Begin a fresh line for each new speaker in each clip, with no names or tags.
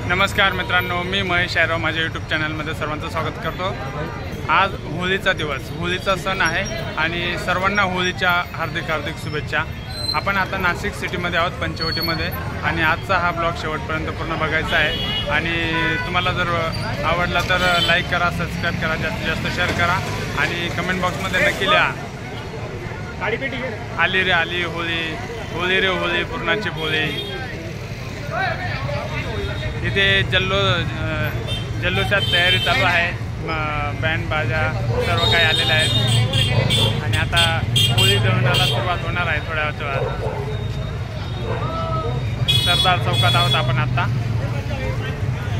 नमस्कार मित्रांनो, मी महेश यादव माझ्या यूट्यूब चॅनलमध्ये सर्वांचं स्वागत करतो। आज होळीचा दिवस, होळीचा सण आहे आणि सर्वांना होळीच्या हार्दिक हार्दिक शुभेच्छा। आपण आता नाशिक सिटीमध्ये आहोत, पंचवटीमध्ये, आणि आजचा हा ब्लॉग शेवटपर्यंत पूर्ण बघायचा आहे। आणि तुम्हाला जर आवडला तर लाईक करा, सबस्क्राईब करा, जास्तीत जास्त शेअर करा आणि कमेंट बॉक्समध्ये नक्की लिहा, आली रे आली होळी, होळी रे होळी पूर्णाची पोळी। इथे जल्लोषात तयारी चालू आहे, बँड बाजा सर्व काही आलेले आहेत आणि आता होळी दहनाला सुरुवात होणार आहे थोड्या वेळात। सरदार चौकात आहोत आपण आता।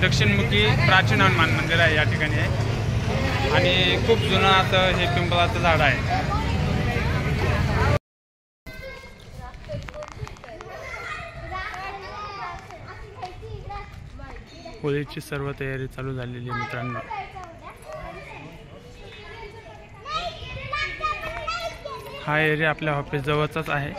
दक्षिणमुखी प्राचीन हनुमान मंदिर आहे या ठिकाणी आहे आणि खूप जुनं असं हे पिंपळाचं झाड आहे। होळीची सर्व तयारी चालू झालेली आहे मित्रांनो। हा एरिया आपल्या ऑफिस जवळचाच आहे।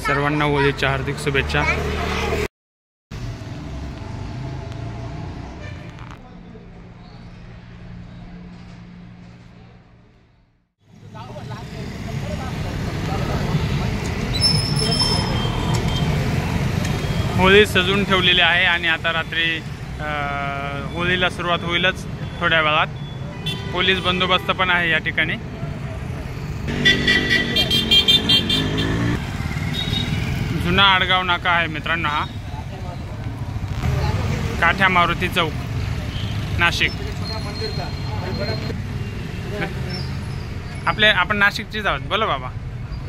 सर्वांना होळीच्या हार्दिक शुभेच्छा। होळी सजवून ठेवलेली आहे आणि आता रात्री होळीला सुरुवात होईलच थोड्या वेळात। पोलीस बंदोबस्त पण आहे या ठिकाणी। जुना आडगाव नाका आहे मित्रांनो हा, काठ्या मारुती चौक, नाशिक। आपण नाशिकचीच आहोत, बोला बाबा।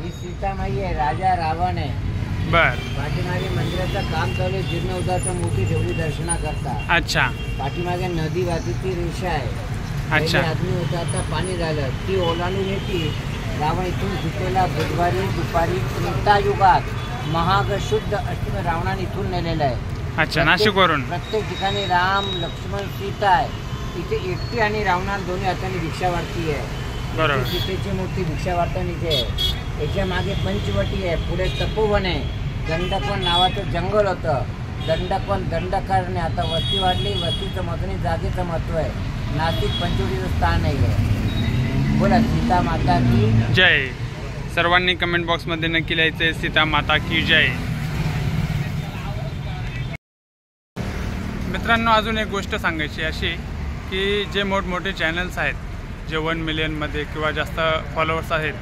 ही सीतामाई आहे, राजा रावण आहे।
बर,
पाठीमागे मंदिराचं काम चालू आहे, जीर्णोद्धार मूर्ती ठेवली दर्शना करता।
अच्छा,
पाठीमागे नदी वाहतीची रेषा आहे।
अच्छा,
आदमी होता, आता पाणी झालं, ती ओलांडून येते। रावण इथून सुटेला बुधवारी दुपारी त्रेतायुगात महाग शुद्ध अष्टम रावणाने इथून नेलेलं आहे।
अच्छा, नाशिकवरून
प्रत्येक ठिकाणी राम लक्ष्मण सीता आहे। इथे एकटी आणि रावणाला दोन्ही हाताने भिक्षा वाटती आहे।
बरोबर,
सीतेची मूर्ती भिक्षा वाटताना इथे आहे। याच्या मागे पंचवटी आहे, पुढे तपोवन आहे, दंडकवन नावाचं जंगल होतं। दंडकवन दंडकारणे आता वस्ती वाढली, वस्तीचं महत्व नाही, जागेचं महत्व आहे। नाशिक पंचवटीचं स्थान आहे। बोला, सीता माता की
जय। सर्वांनी कमेंट बॉक्समध्ये नक्की लिहायचे सीता माता की जय। मित्रांनो, अजून एक गोष्ट सांगायची अशी की जे मोठमोठे चॅनल्स आहेत, जे 1 मिलियनमध्ये किंवा जास्त फॉलोअर्स आहेत,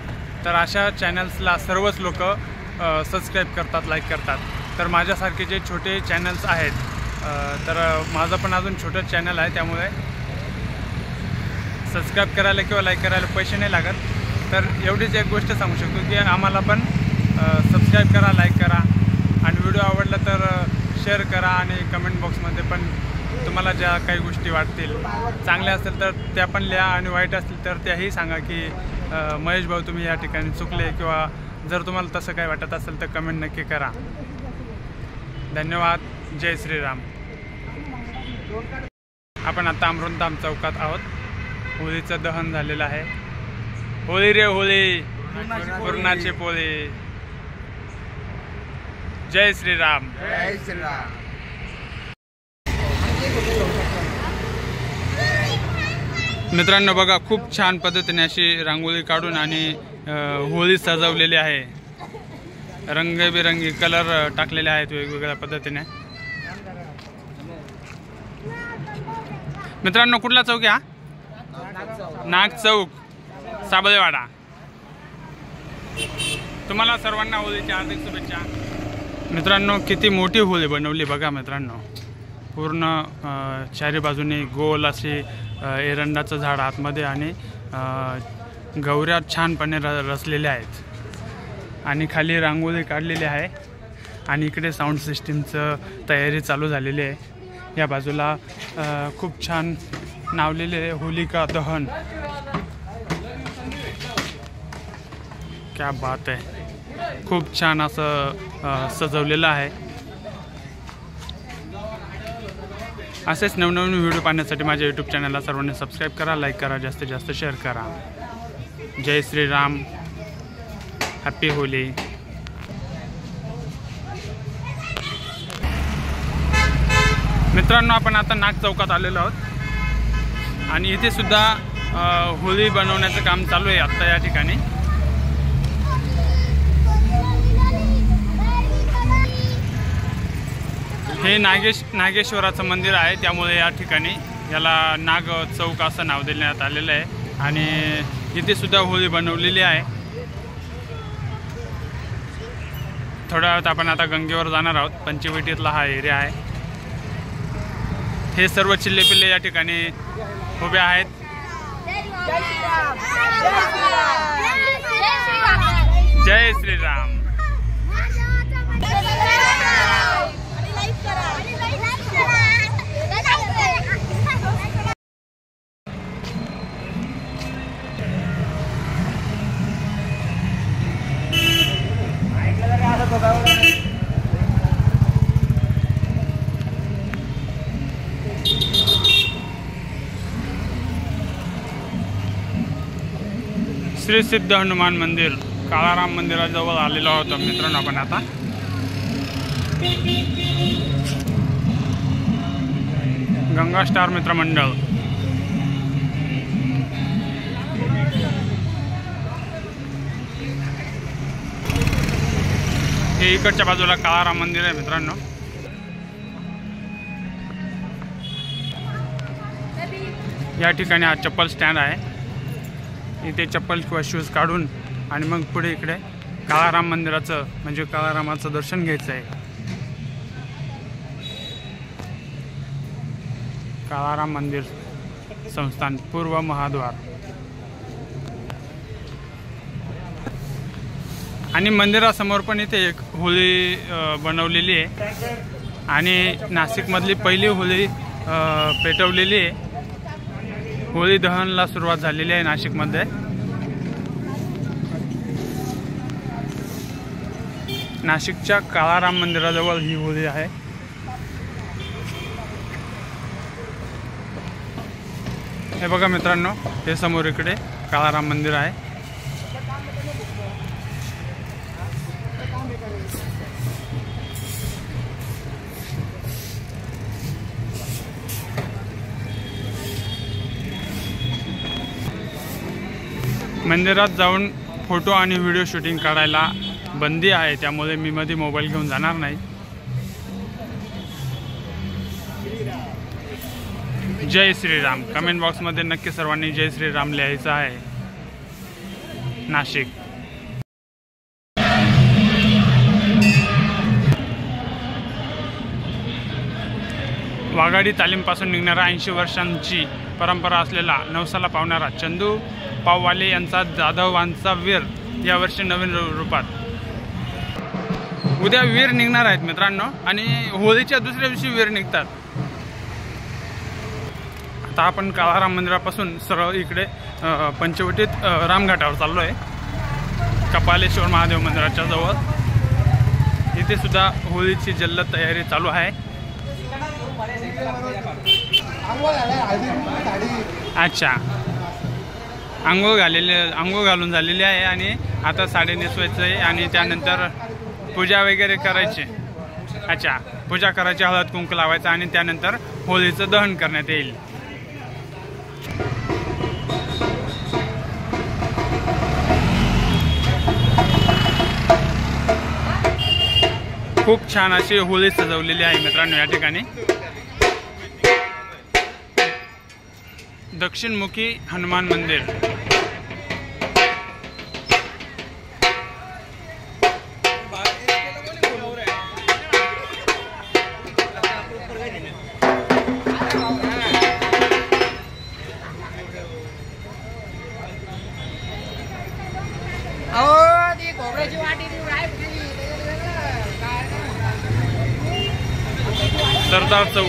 तर अशा चॅनल्सला सर्वच लोक सबस्क्राईब करतात, लाईक करतात। तर माझ्यासारखे जे छोटे चॅनल्स आहेत, तर माझं पण अजून छोटं चॅनल आहे, त्यामुळे सबस्क्राईब करायला किंवा लाईक करायला पैसे नाही लागत। तर एवढीच एक गोष्ट सांगू शकतो की आम्हाला पण सबस्क्राईब करा, लाईक करा आणि व्हिडिओ आवडला तर शेअर करा आणि कमेंट बॉक्समध्ये पण तुम्हाला ज्या काही गोष्टी वाटतील, चांगल्या असतील तर त्या पण लिहा आणि वाईट असतील तर त्याही सांगा की महेश भाऊ तुम्ही या ठिकाणी चुकले, किंवा जर तुम्हाला तसं काही वाटत असेल तर कमेंट नक्की करा। धन्यवाद। जय श्रीराम। आपण आता अमृतधाम चौकात आहोत। होळीचं दहन झालेलं आहे। होळी रे होळी पूर्णाची पोळी। जय श्रीराम।
जय श्रीराम।
मित्रांनो बघा, खूप छान पद्धतीने अशी रांगोळी काढून आणि होळी सजवलेली आहे। रंगबिरंगी कलर टाकलेले आहेत वेगवेगळ्या पद्धतीने। मित्रांनो, कुठला चौक आहे हा? नाग चौक, साबळेवाडा। तुम्हाला सर्वांना होळीच्या हार्दिक शुभेच्छा। मित्रांनो, किती मोठी होळी बनवली बघा मित्रांनो। पूर्ण चारी बाजूने गोल असे एरंडाचं झाड आतमध्ये आणि गौऱ्या छानपणे रचलेल्या आहेत आणि खाली रांगोळी काढलेली आहे आणि इकडे साऊंड सिस्टीमचं तयारी चालू झालेली आहे। या बाजूला खूप छान नावलेले आहे, होलिका दहन। क्या बात आहे, खूप छान असं सजवलेलं आहे। असेच नवनवीन व्हिडिओ पाहण्यासाठी माझ्या यूट्यूब चॅनलला सर्वांनी सबस्क्राईब करा, लाईक करा, जास्तीत जास्त शेअर करा. जय श्रीराम, हॅपी होली. मित्रांनो, आपण आता नाग चौकात आलेलो आहोत आणि इथे सुद्धा होळी बनवण्याचं काम चालू आहे आत्ता या ठिकाणी. हे नागेश्वराचं मंदिर आहे, त्यामुळे या ठिकाणी याला नाग चौक असं नाव देण्यात आलेलं आहे. आणि इथे सुद्धा होळी बनवलेली आहे. थोड्या वेळात आपण आता गंगेवर जाणार आहोत. पंचवटीतला हा एरिया आहे. हे सर्व चिल्ले पिल्ले या ठिकाणी उभे आहेत. जय श्रीराम. श्री सिद्ध हनुमान मंदिर, काळाराम मंदिराजवळ आलेलो आहोत मित्रांनो आपण आता. गंगा स्टार मित्रमंडळ. हे इकडच्या बाजूला काळाराम मंदिर आहे मित्रांनो. या ठिकाणी हा चप्पल स्टँड आहे. इथे चप्पल किंवा शूज काढून आणि मग पुढे इकडे काळाराम मंदिराचं म्हणजे काळारामाचं दर्शन घ्यायचं आहे. काळाराम मंदिर संस्थान, पूर्व महाद्वार. आणि मंदिरासमोर पण इथे एक होळी बनवलेली आहे आणि नाशिकमधली पहिली होळी पेटवलेली आहे. होळी दहनला सुरुवात झालेली आहे नाशिकमध्ये. नाशिकच्या काळाराम मंदिराजवळ ही होळी आहे. हे बघा मित्रांनो, हे समोर इकडे काळाराम मंदिर आहे. मंदिरात जाऊन फोटो आणि व्हिडिओ शूटिंग काढायला बंदी आहे, त्यामुळे मी मध्ये मोबाईल घेऊन जाणार नाही. जय श्रीराम. कमेंट बॉक्समध्ये नक्की सर्वांनी जय श्रीराम लिहायचं आहे. नाशिक. वाघाडी तालीमपासून निघणारा 80 वर्षांची परंपरा असलेला नवसाला पावणारा चंदू पाववाले यांचा जाधवांचा वीर यावर्षी नवीन रूपात. उद्या वीर निघणार आहेत मित्रांनो आणि होळीच्या दुसऱ्या दिवशी वीर निघतात. आता आपण काळाराम मंदिरापासून सरळ इकडे पंचवटीत रामघाटावर चाललो आहे, कपालेश्वर महादेव मंदिराच्या जवळ. इथे सुद्धा होळीची जल्लोष तयारी चालू आहे. अच्छा, आंघोळ घालून झालेली आहे आणि आता साडी नेसवायचं आहे आणि त्यानंतर पूजा वगैरे करायची. अच्छा, पूजा करायची, हळद कुंकू लावायचं आणि त्यानंतर होळीचं दहन करण्यात येईल. खूप छान अशी होळी सजवलेली आहे मित्रांनो या ठिकाणी. दक्षिणमुखी हनुमान मंदिर. सरदार चौक.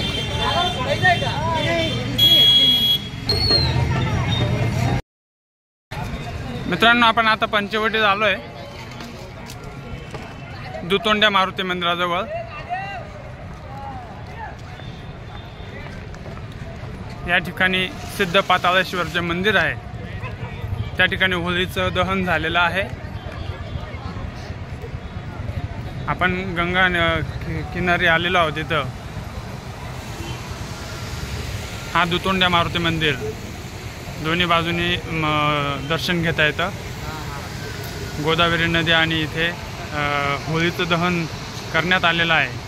मित्रांनो, आपण आता पंचवटीत आलोय, दुतोंड्या मारुती मंदिराजवळ. या ठिकाणी सिद्ध पाताळेश्वरचे मंदिर आहे, त्या ठिकाणी होळीचं दहन झालेलं आहे। आपण गंगा किनारी आलेलो आहोत। इथं हा दुतोंड्या मारुती मंदिर, दोन्ही बाजूनी दर्शन घेता येतं। गोदावरी नदी आणि इथे होळीचं दहन करण्यात आलेलं आहे।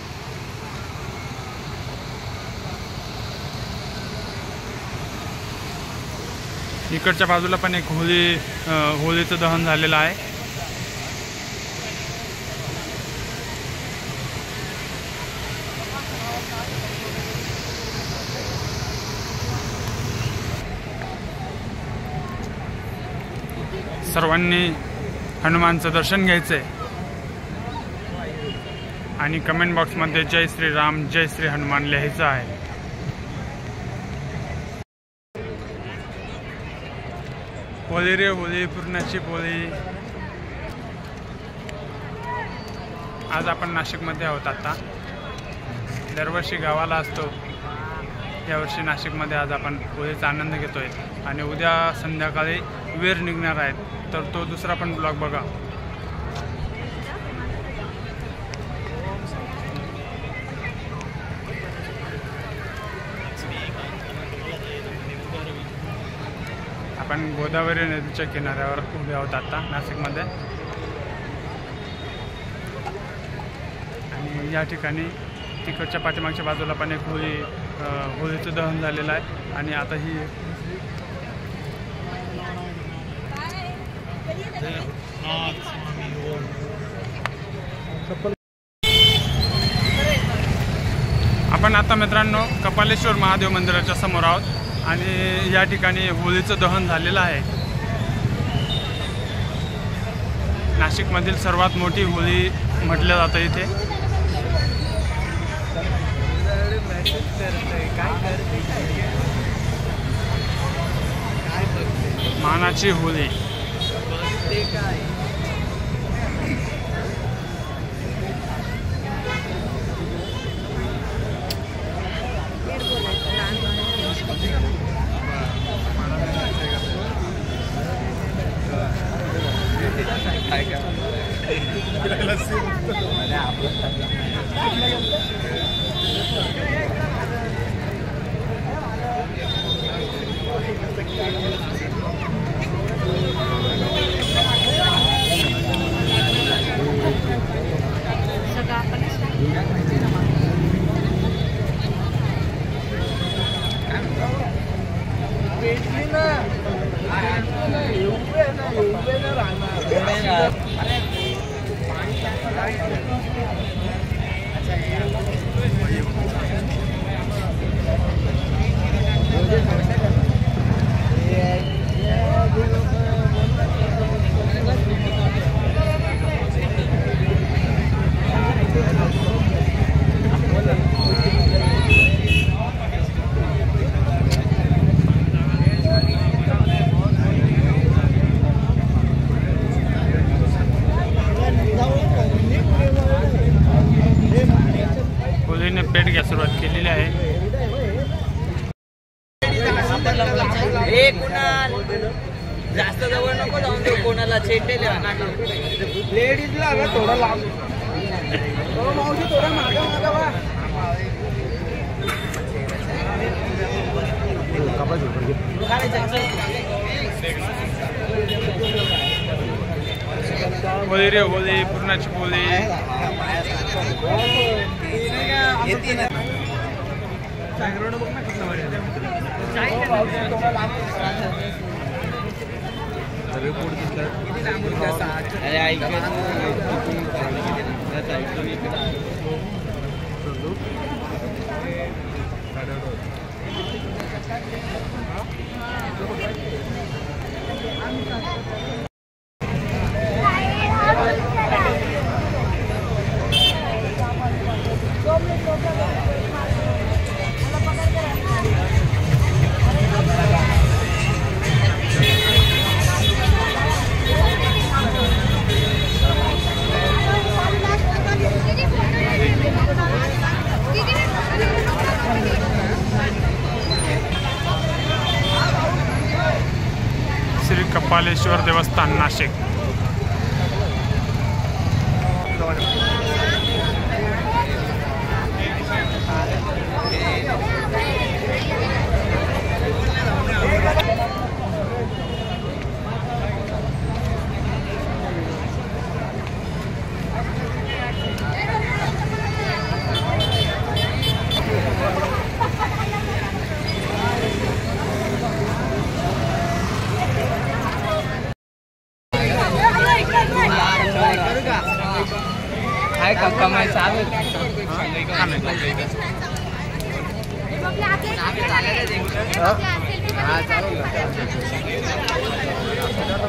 इकडच्या बाजूला पण एक होळीचं दहन झालेलं आहे। सर्वांनी हनुमानचं दर्शन घ्यायचंय आणि कमेंट बॉक्समध्ये जय श्रीराम जय श्री हनुमान लिहायचं आहे। होळी रे होळी पुरणाची पोळी। आज आपण नाशिकमध्ये आहोत। आता दरवर्षी गावाला असतो, यावर्षी नाशिकमध्ये आज आपण होळीचा आनंद घेतोय आणि उद्या संध्याकाळी वीर निघणार आहेत, तर तो दुसरा पण ब्लॉग बघा। आपण गोदावरी नदीच्या किनाऱ्यावर उभे आहोत आता नाशिकमध्ये आणि या ठिकाणी तिकडच्या पाठीमागच्या बाजूला पण एक होळीचं दहन झालेलं आहे आणि आता ही आपण आता मित्रांनो कपालेश्वर महादेव मंदिराच्या समोर आहोत आणि या ठिकाणी होळीचं दहन झालेलं आहे। नाशिकमधील सर्वात मोठी होळी म्हटलं जातं इथे। मानाची होळी। होळीने पेट घ्या सुरुवात केलेली आहे।
जास्त जवळ नको जाऊन देऊ कोणाला, चेटेल लेडीजला थोडा लांब मावशी, थोडा मागा मागा वा।
होळी रे होळी पुरणाची पोळी। कपालेश्वर देवस्थान नाशिक।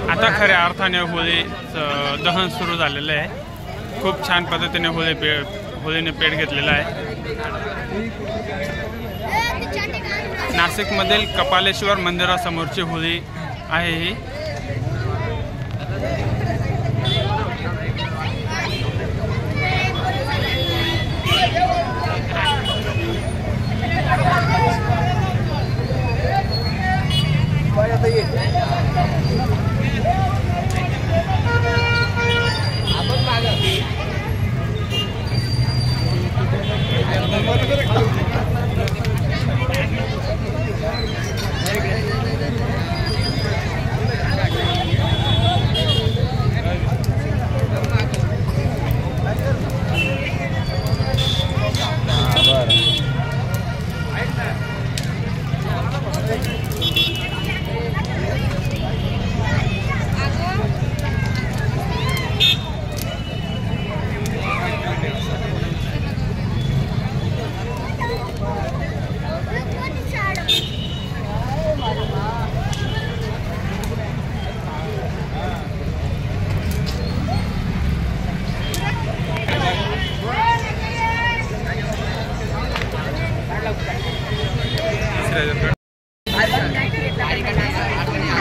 आता खऱ्या अर्थाने होळीचं दहन सुरू झालेलं आहे। खूप छान पद्धतीने होळीने पेट घेतलेला आहे। नाशिकमधील कपालेश्वर मंदिरासमोरची होळी आहे ही।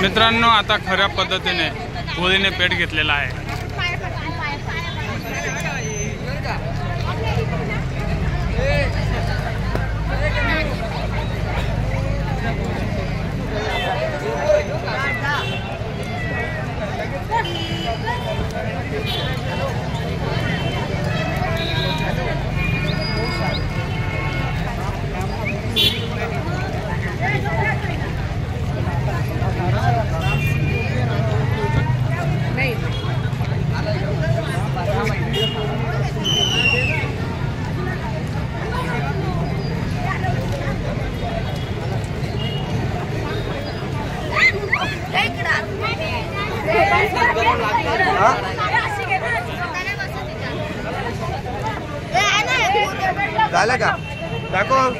मित्रांनो, आता खऱ्या पद्धतीने होळीने पेट घेतलेला आहे।
झालं का दाखव।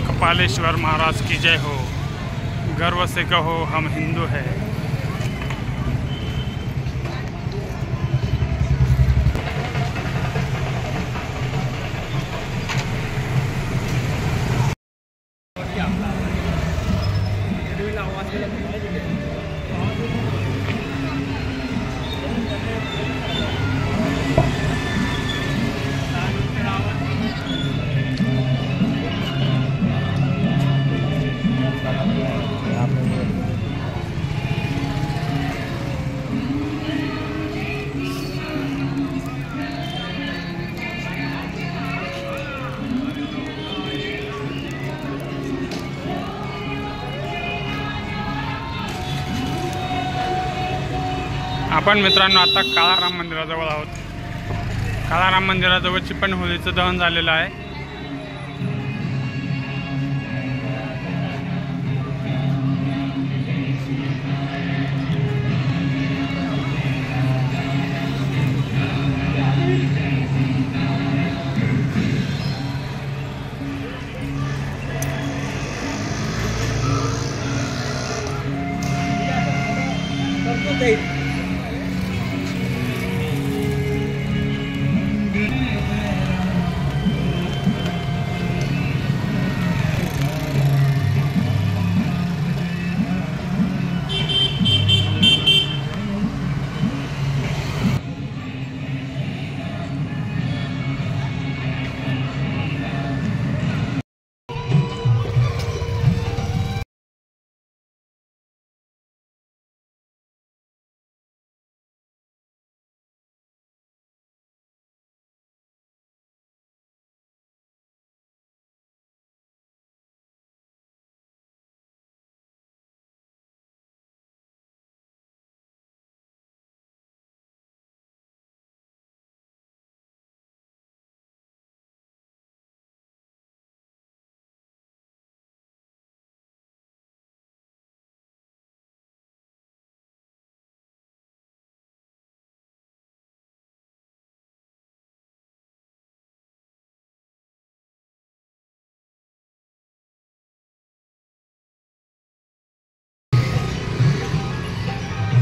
कपालेश्वर महाराज की जय हो। गर्व से कहो हम हिंदू हैं।
आपण मित्रांनो आता काळाराम मंदिराजवळ आहोत. काळाराम मंदिराजवळची पण होळीचं दहन झालेलं आहे.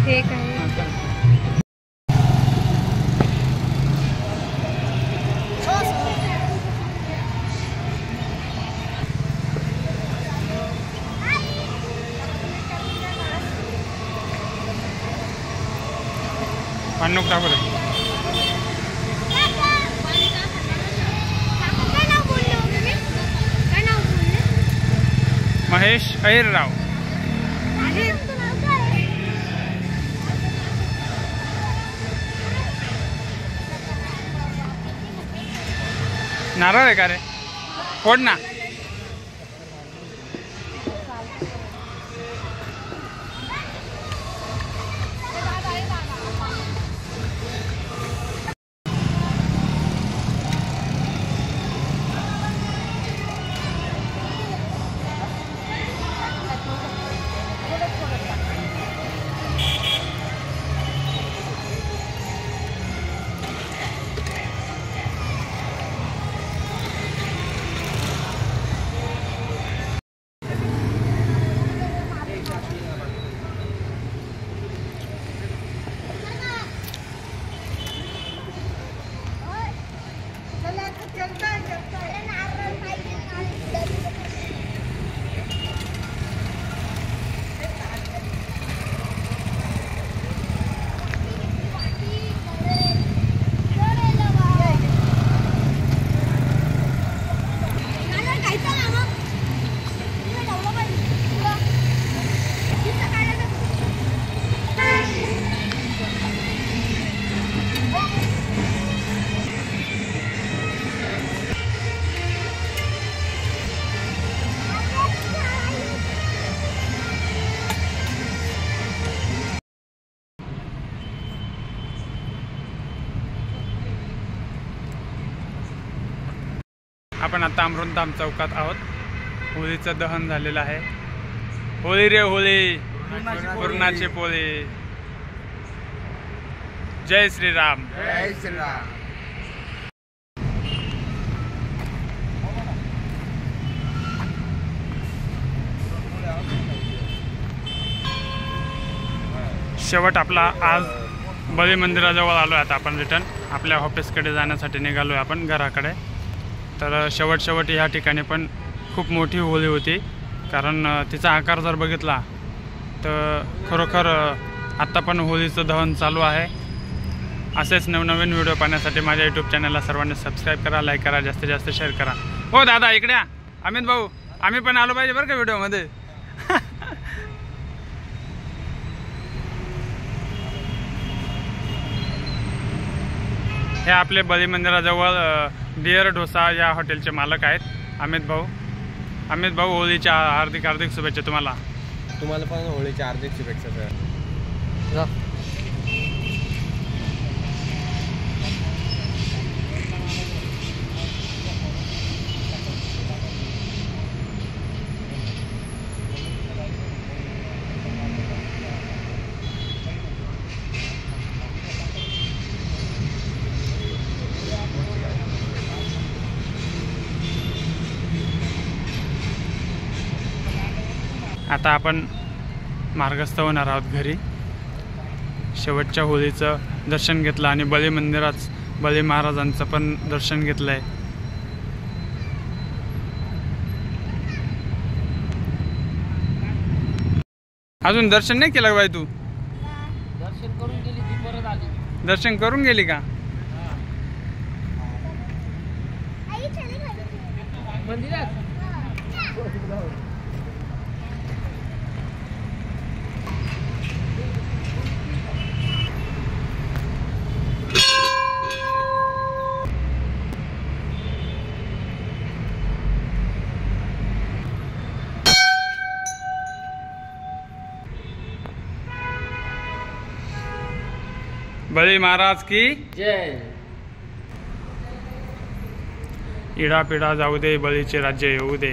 हे काय
पाणूक टाकू दे. महेश अहिरराव. नारळ आहे का रे? फोड ना. आपण आता अमृतधाम चौकात आहोत. होळीचं दहन झालेलं आहे. होळी रे होळी, पूर्णाचे पोळे. जय श्रीराम.
जय श्रीराम.
शेवट आपला आज बळी मंदिराजवळ आलो आहे. आता आपण रिटर्न आपल्या ऑफिसकडे जाण्यासाठी निघालो आहे आपण घराकडे. तर शेवट ह्या ठिकाणी पण खूप मोठी होळी होती. कारण तिचा आकार जर बघितला तर खरोखर आत्ता पण होळीचं दहन चालू आहे. असेच नवनवीन व्हिडिओ पाहण्यासाठी माझ्या यूट्यूब चॅनलला सर्वांनी सबस्क्राईब करा, लाईक करा, जास्तीत जास्त शेअर करा. हो दादा इकडे या. अमित भाऊ आम्ही पण आलो पाहिजे बरं का व्हिडिओमध्ये. हे आपले बळी मंदिराजवळ डिअर डोसा या हॉटेलचे मालक आहेत अमित भाऊ. अमित भाऊ होळीच्या हार्दिक हार्दिक शुभेच्छा तुम्हाला.
तुम्हाला पण होळीच्या हार्दिक शुभेच्छा सर.
आता आपण मार्गस्थ होणार आहोत घरी. शेवटच्या होळीचं दर्शन घेतलं आणि बळी मंदिरात बळी महाराजांचं पण दर्शन घेतलं आहे. अजून दर्शन नाही केलं बाई तू?
दर्शन करून गेली ती परत आली.
दर्शन करून गेली का?
मंदिरात
बळी महाराज की
जय.
इडा पिडा जाऊ दे, बळीचे राज्य येऊ दे.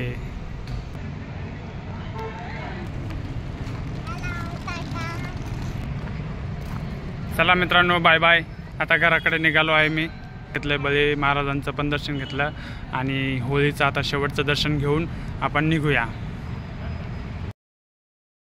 चला मित्रांनो, बाय बाय. आता घराकडे निघालो आहे मी. घेतलं बळी महाराजांचं पण दर्शन घेतलं आणि होळीचं आता शेवटचं दर्शन घेऊन आपण निघूया.